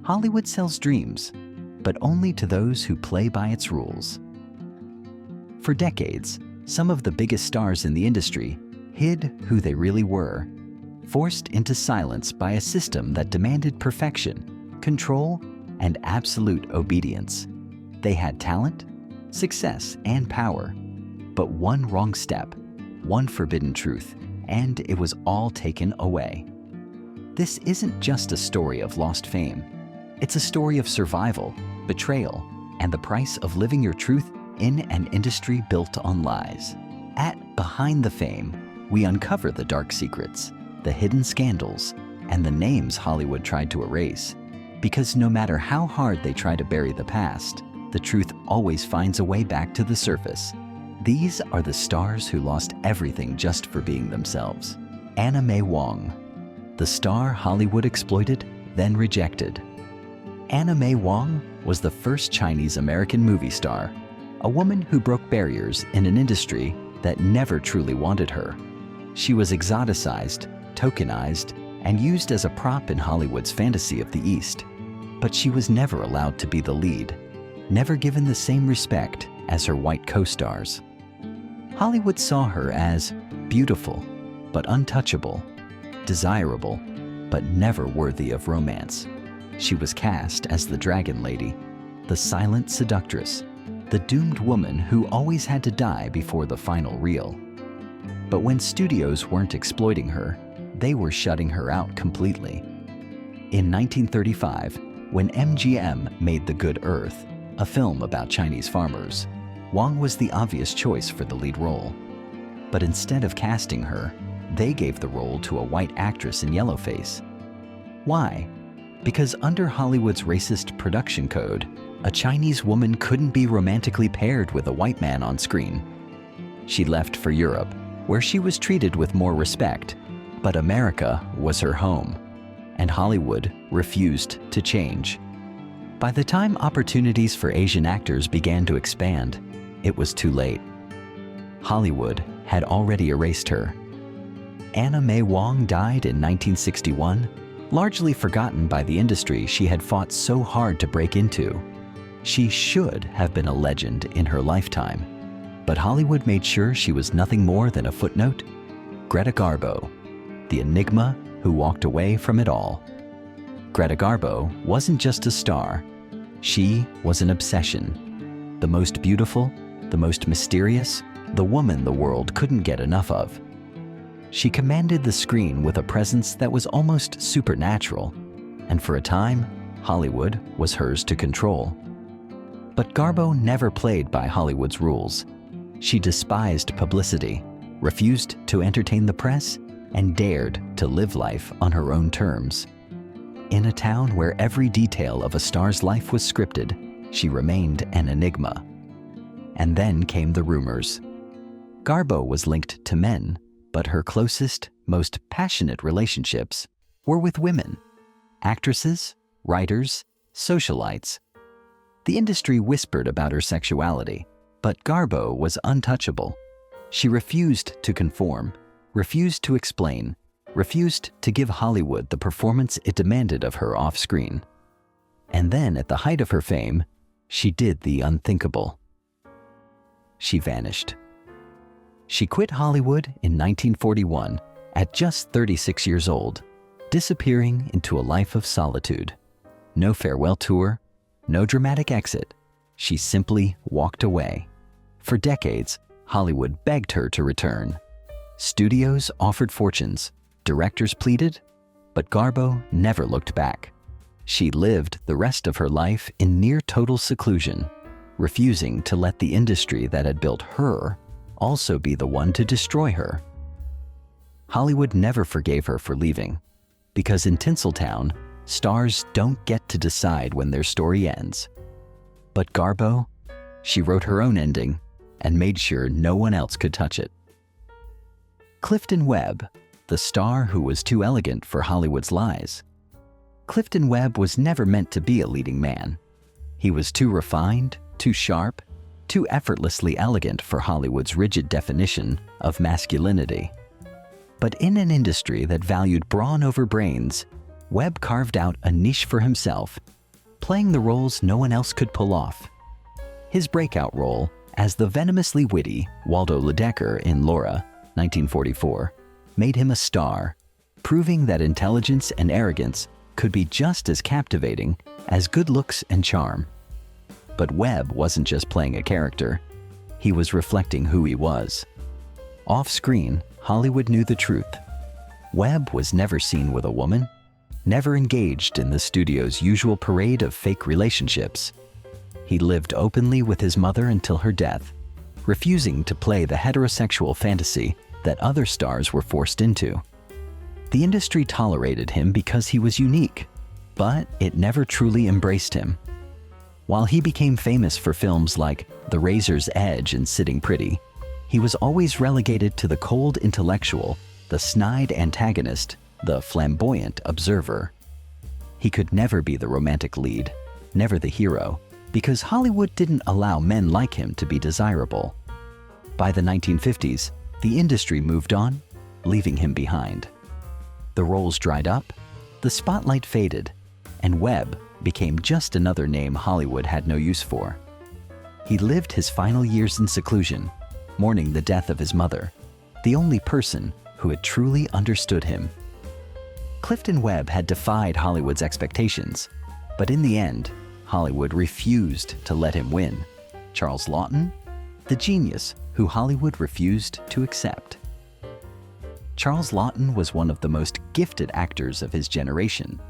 Hollywood sells dreams, but only to those who play by its rules. For decades, some of the biggest stars in the industry hid who they really were, forced into silence by a system that demanded perfection, control, and absolute obedience. They had talent, success, and power, but one wrong step, one forbidden truth, and it was all taken away. This isn't just a story of lost fame. It's a story of survival, betrayal, and the price of living your truth in an industry built on lies. At Behind the Fame, we uncover the dark secrets, the hidden scandals, and the names Hollywood tried to erase. Because no matter how hard they try to bury the past, the truth always finds a way back to the surface. These are the stars who lost everything just for being themselves. May Wong, the star Hollywood exploited, then rejected. May Wong was the first Chinese-American movie star, a woman who broke barriers in an industry that never truly wanted her. She was exoticized, tokenized, and used as a prop in Hollywood's fantasy of the East. But she was never allowed to be the lead, never given the same respect as her white co-stars. Hollywood saw her as beautiful, but untouchable, desirable, but never worthy of romance. She was cast as the Dragon Lady, the silent seductress, the doomed woman who always had to die before the final reel. But when studios weren't exploiting her, they were shutting her out completely. In 1935, when MGM made The Good Earth, a film about Chinese farmers, Wong was the obvious choice for the lead role. But instead of casting her, they gave the role to a white actress in yellowface. Why? Because under Hollywood's racist production code, a Chinese woman couldn't be romantically paired with a white man on screen. She left for Europe, where she was treated with more respect, but America was her home, and Hollywood refused to change. By the time opportunities for Asian actors began to expand, it was too late. Hollywood had already erased her. May Wong died in 1961, largely forgotten by the industry she had fought so hard to break into. She should have been a legend in her lifetime, but Hollywood made sure she was nothing more than a footnote. Greta Garbo, the enigma who walked away from it all. Greta Garbo wasn't just a star. She was an obsession. The most beautiful, the most mysterious, the woman the world couldn't get enough of. She commanded the screen with a presence that was almost supernatural, and for a time, Hollywood was hers to control. But Garbo never played by Hollywood's rules. She despised publicity, refused to entertain the press, and dared to live life on her own terms. In a town where every detail of a star's life was scripted, she remained an enigma. And then came the rumors. Garbo was linked to men, but her closest, most passionate relationships were with women, actresses, writers, socialites. The industry whispered about her sexuality, but Garbo was untouchable. She refused to conform, refused to explain, refused to give Hollywood the performance it demanded of her off-screen. And then, at the height of her fame, she did the unthinkable. She vanished. She quit Hollywood in 1941 at just 36 years old, disappearing into a life of solitude. No farewell tour, no dramatic exit. She simply walked away. For decades, Hollywood begged her to return. Studios offered fortunes, directors pleaded, but Garbo never looked back. She lived the rest of her life in near total seclusion, refusing to let the industry that had built her also be the one to destroy her. Hollywood never forgave her for leaving, because in Tinseltown, stars don't get to decide when their story ends. But Garbo, she wrote her own ending and made sure no one else could touch it. Clifton Webb, the star who was too elegant for Hollywood's lies. Clifton Webb was never meant to be a leading man. He was too refined, too sharp, too effortlessly elegant for Hollywood's rigid definition of masculinity. But in an industry that valued brawn over brains, Webb carved out a niche for himself playing the roles no one else could pull off. His breakout role as the venomously witty Waldo Ledecker in Laura, 1944, made him a star, proving that intelligence and arrogance could be just as captivating as good looks and charm. But Webb wasn't just playing a character. He was reflecting who he was. Off-screen, Hollywood knew the truth. Webb was never seen with a woman, never engaged in the studio's usual parade of fake relationships. He lived openly with his mother until her death, refusing to play the heterosexual fantasy that other stars were forced into. The industry tolerated him because he was unique, but it never truly embraced him. While he became famous for films like The Razor's Edge and Sitting Pretty, he was always relegated to the cold intellectual, the snide antagonist, the flamboyant observer. He could never be the romantic lead, never the hero, because Hollywood didn't allow men like him to be desirable. By the 1950s, the industry moved on, leaving him behind. The roles dried up, the spotlight faded, and Webb became just another name Hollywood had no use for. He lived his final years in seclusion, mourning the death of his mother, the only person who had truly understood him. Clifton Webb had defied Hollywood's expectations, but in the end, Hollywood refused to let him win. Charles Laughton, the genius who Hollywood refused to accept. Charles Laughton was one of the most gifted actors of his generation.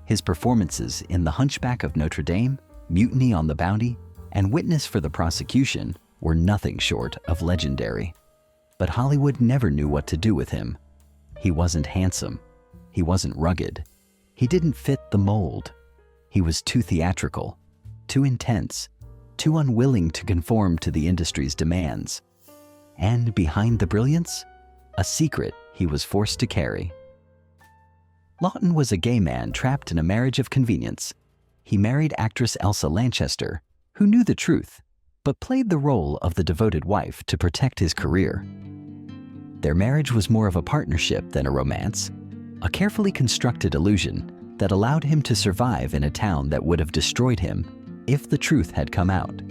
His performances in The Hunchback of Notre Dame, Mutiny on the Bounty, and Witness for the Prosecution were nothing short of legendary. But Hollywood never knew what to do with him. He wasn't handsome. He wasn't rugged. He didn't fit the mold. He was too theatrical, too intense, too unwilling to conform to the industry's demands. And behind the brilliance, a secret he was forced to carry. Laughton was a gay man trapped in a marriage of convenience. He married actress Elsa Lanchester, who knew the truth, but played the role of the devoted wife to protect his career. Their marriage was more of a partnership than a romance, a carefully constructed illusion that allowed him to survive in a town that would have destroyed him if the truth had come out.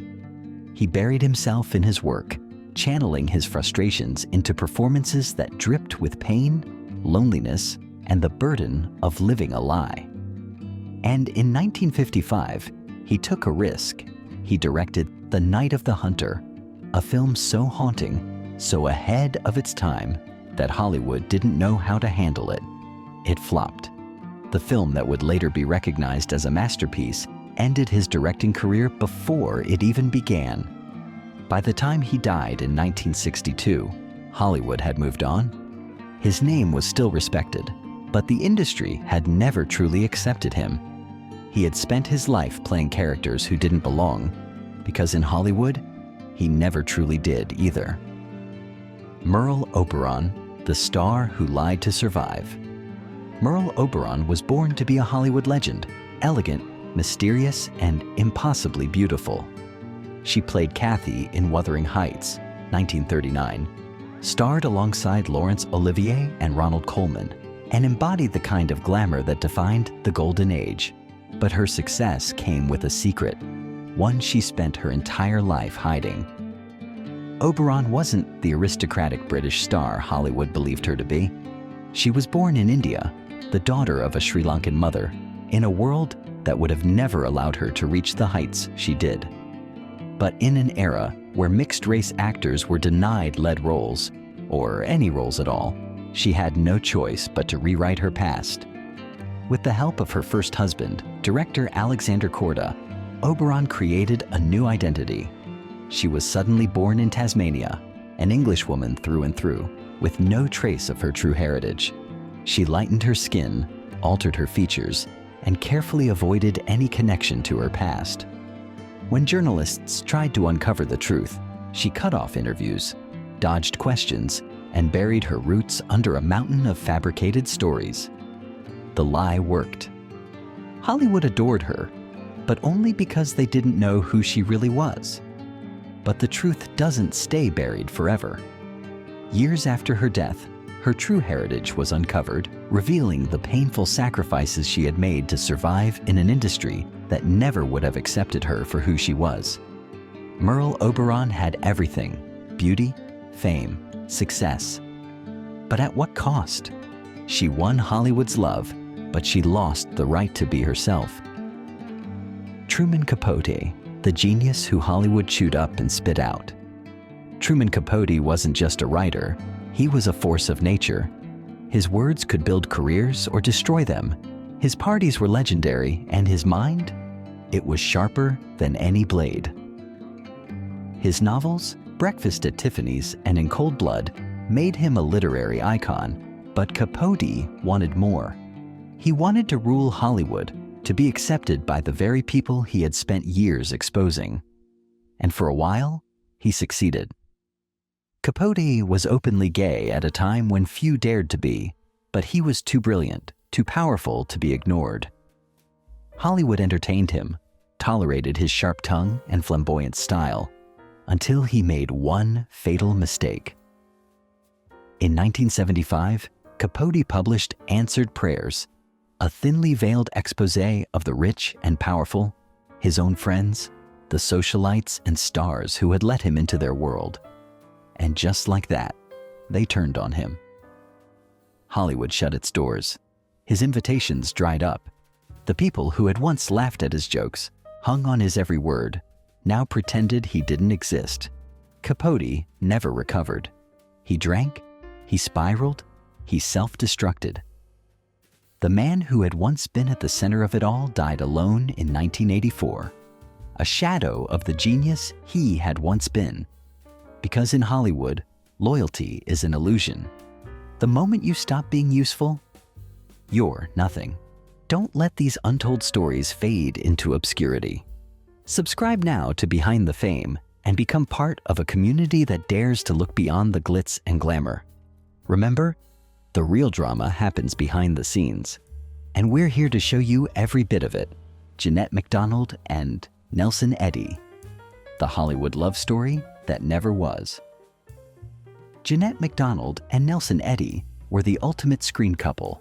He buried himself in his work, channeling his frustrations into performances that dripped with pain, loneliness, and the burden of living a lie. And in 1955, he took a risk. He directed The Night of the Hunter, a film so haunting, so ahead of its time, that Hollywood didn't know how to handle it. It flopped. The film that would later be recognized as a masterpiece ended his directing career before it even began. By the time he died in 1962, Hollywood had moved on. His name was still respected, but the industry had never truly accepted him. He had spent his life playing characters who didn't belong, because in Hollywood, he never truly did either. Merle Oberon, the star who lied to survive. Merle Oberon was born to be a Hollywood legend, elegant, mysterious, and impossibly beautiful. She played Kathy in Wuthering Heights, 1939, starred alongside Laurence Olivier and Ronald Colman, and embodied the kind of glamour that defined the Golden Age. But her success came with a secret, one she spent her entire life hiding. Oberon wasn't the aristocratic British star Hollywood believed her to be. She was born in India, the daughter of a Sri Lankan mother, in a world that would have never allowed her to reach the heights she did. But in an era where mixed-race actors were denied lead roles, or any roles at all, she had no choice but to rewrite her past. With the help of her first husband, director Alexander Korda, Oberon created a new identity. She was suddenly born in Tasmania, an Englishwoman through and through, with no trace of her true heritage. She lightened her skin, altered her features, and carefully avoided any connection to her past. When journalists tried to uncover the truth, she cut off interviews, dodged questions, and buried her roots under a mountain of fabricated stories. The lie worked. Hollywood adored her, but only because they didn't know who she really was. But the truth doesn't stay buried forever. Years after her death, her true heritage was uncovered, revealing the painful sacrifices she had made to survive in an industry that never would have accepted her for who she was. Merle Oberon had everything: beauty, fame, success. But at what cost? She won Hollywood's love, but she lost the right to be herself. Truman Capote, the genius who Hollywood chewed up and spit out. Truman Capote wasn't just a writer, he was a force of nature. His words could build careers or destroy them. His parties were legendary, and his mind? It was sharper than any blade. His novels, Breakfast at Tiffany's and In Cold Blood, made him a literary icon, but Capote wanted more. He wanted to rule Hollywood, to be accepted by the very people he had spent years exposing. And for a while, he succeeded. Capote was openly gay at a time when few dared to be, but he was too brilliant, too powerful to be ignored. Hollywood entertained him, tolerated his sharp tongue and flamboyant style, until he made one fatal mistake. In 1975, Capote published Answered Prayers, a thinly veiled exposé of the rich and powerful, his own friends, the socialites and stars who had let him into their world. And just like that, they turned on him. Hollywood shut its doors. His invitations dried up. The people who had once laughed at his jokes, hung on his every word, now pretended he didn't exist. Capote never recovered. He drank, he spiraled, he self-destructed. The man who had once been at the center of it all died alone in 1984, a shadow of the genius he had once been. Because in Hollywood, loyalty is an illusion. The moment you stop being useful, you're nothing. Don't let these untold stories fade into obscurity. Subscribe now to Behind the Fame and become part of a community that dares to look beyond the glitz and glamour. Remember, the real drama happens behind the scenes, and we're here to show you every bit of it. Jeanette MacDonald and Nelson Eddy, the Hollywood love story that never was. Jeanette MacDonald and Nelson Eddy were the ultimate screen couple.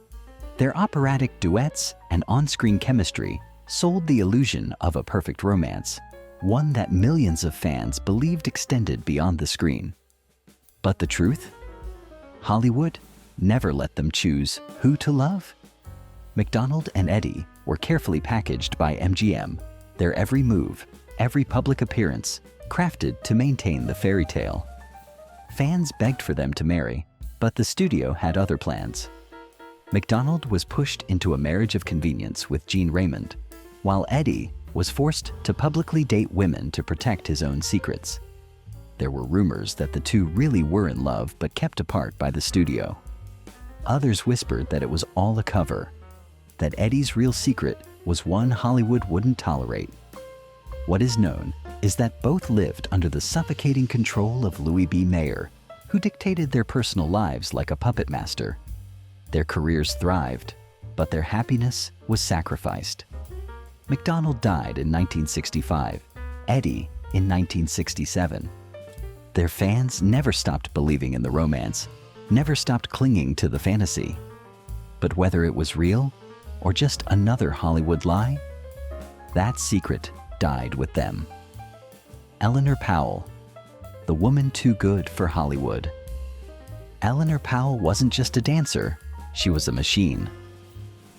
Their operatic duets and on-screen chemistry sold the illusion of a perfect romance, one that millions of fans believed extended beyond the screen. But the truth? Hollywood never let them choose who to love. MacDonald and Eddy were carefully packaged by MGM, their every move, every public appearance, crafted to maintain the fairy tale. Fans begged for them to marry, but the studio had other plans. MacDonald was pushed into a marriage of convenience with Jean Raymond, while Eddy was forced to publicly date women to protect his own secrets. There were rumors that the two really were in love but kept apart by the studio. Others whispered that it was all a cover, that Eddy's real secret was one Hollywood wouldn't tolerate. What is known is that both lived under the suffocating control of Louis B. Mayer, who dictated their personal lives like a puppet master. Their careers thrived, but their happiness was sacrificed. MacDonald died in 1965, Eddy in 1967. Their fans never stopped believing in the romance, never stopped clinging to the fantasy. But whether it was real or just another Hollywood lie, that secret died with them. Eleanor Powell, the woman too good for Hollywood. Eleanor Powell wasn't just a dancer, she was a machine.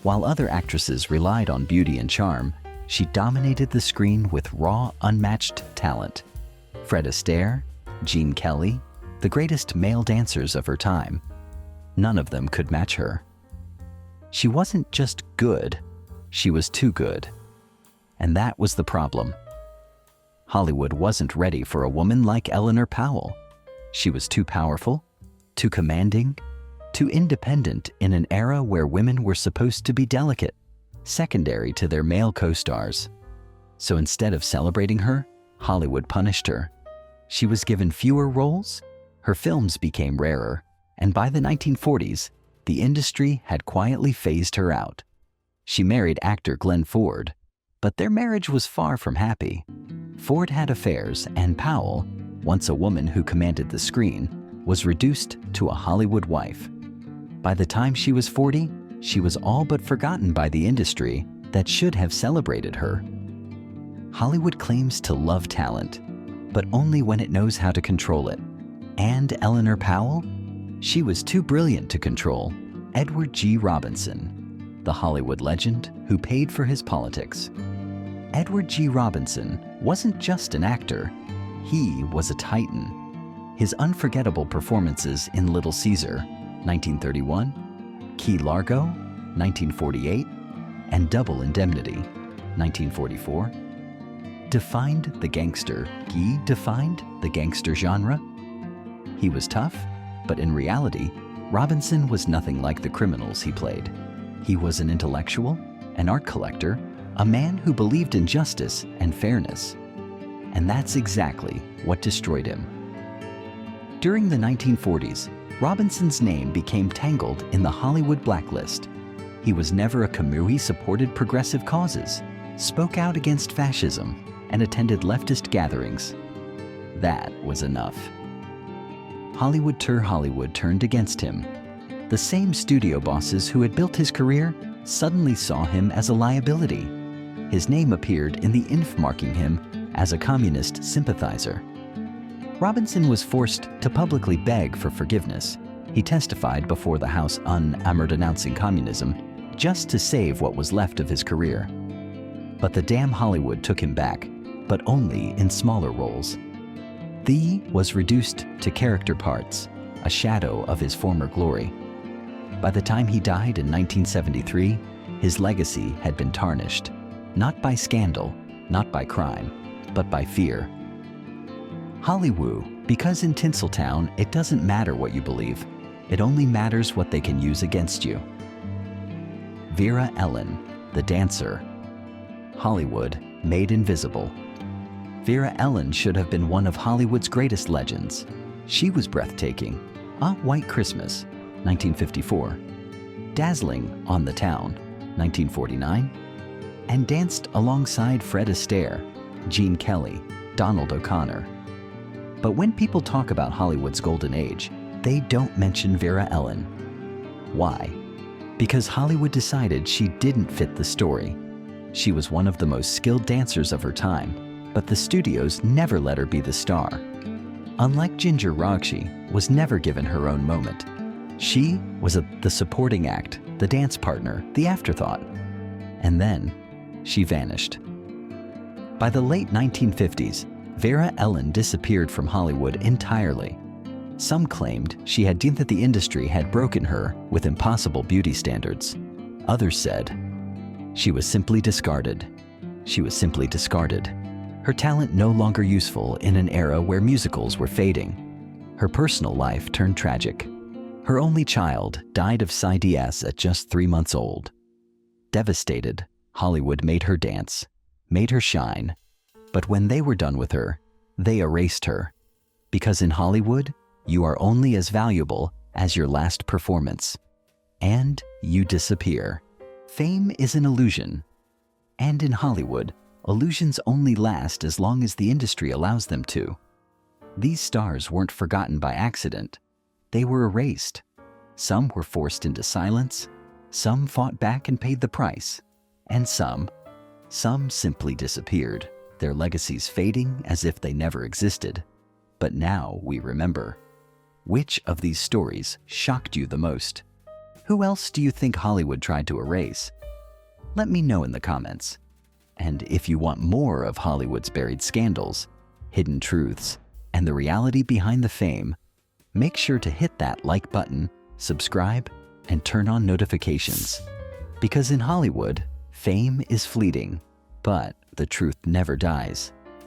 While other actresses relied on beauty and charm, she dominated the screen with raw, unmatched talent. Fred Astaire, Gene Kelly, the greatest male dancers of her time. None of them could match her. She wasn't just good, she was too good. And that was the problem. Hollywood wasn't ready for a woman like Eleanor Powell. She was too powerful, too commanding, too independent in an era where women were supposed to be delicate, secondary to their male co-stars. So instead of celebrating her, Hollywood punished her. She was given fewer roles, her films became rarer, and by the 1940s, the industry had quietly phased her out. She married actor Glenn Ford, but their marriage was far from happy. Ford had affairs, and Powell, once a woman who commanded the screen, was reduced to a Hollywood wife. By the time she was 40, she was all but forgotten by the industry that should have celebrated her. Hollywood claims to love talent, but only when it knows how to control it. And Eleanor Powell? She was too brilliant to control. Edward G. Robinson, the Hollywood legend who paid for his politics. Edward G. Robinson wasn't just an actor, he was a titan. His unforgettable performances in Little Caesar, 1931, Key Largo, 1948, and Double Indemnity, 1944, defined the gangster genre. He was tough, but in reality, Robinson was nothing like the criminals he played. He was an intellectual, an art collector, a man who believed in justice and fairness. And that's exactly what destroyed him. During the 1940s, Robinson's name became tangled in the Hollywood blacklist. He was never a Camus. He supported progressive causes, spoke out against fascism, and attended leftist gatherings. That was enough. Hollywood turned against him. The same studio bosses who had built his career suddenly saw him as a liability. His name appeared in the INF, marking him as a communist sympathizer. Robinson was forced to publicly beg for forgiveness. He testified before the House denouncing communism just to save what was left of his career. But the damn Hollywood took him back, but only in smaller roles. Thee was reduced to character parts, a shadow of his former glory. By the time he died in 1973, his legacy had been tarnished, not by scandal, not by crime, but by fear. Hollywood, because in Tinseltown, it doesn't matter what you believe. It only matters what they can use against you. Vera-Ellen, the dancer. Hollywood made invisible. Vera-Ellen should have been one of Hollywood's greatest legends. She was breathtaking. White Christmas, 1954. Dazzling on the Town, 1949. And danced alongside Fred Astaire, Gene Kelly, Donald O'Connor. But when people talk about Hollywood's golden age, they don't mention Vera-Ellen. Why? Because Hollywood decided she didn't fit the story. She was one of the most skilled dancers of her time, but the studios never let her be the star. Unlike Ginger Rogers, was never given her own moment. She was the supporting act, the dance partner, the afterthought. And then, she vanished. By the late 1950s, Vera-Ellen disappeared from Hollywood entirely. Some claimed she had deemed that the industry had broken her with impossible beauty standards. Others said, she was simply discarded. She was simply discarded. Her talent no longer useful in an era where musicals were fading. Her personal life turned tragic. Her only child died of CIDS at just 3 months old. Devastated, Hollywood made her dance, made her shine. But when they were done with her, they erased her. Because in Hollywood, you are only as valuable as your last performance. And you disappear. Fame is an illusion. And in Hollywood, illusions only last as long as the industry allows them to. These stars weren't forgotten by accident. They were erased. Some were forced into silence. Some fought back and paid the price. And some simply disappeared, their legacies fading as if they never existed. But now we remember. Which of these stories shocked you the most? Who else do you think Hollywood tried to erase? Let me know in the comments. And if you want more of Hollywood's buried scandals, hidden truths, and the reality behind the fame, make sure to hit that like button, subscribe, and turn on notifications. Because in Hollywood, fame is fleeting, but the truth never dies.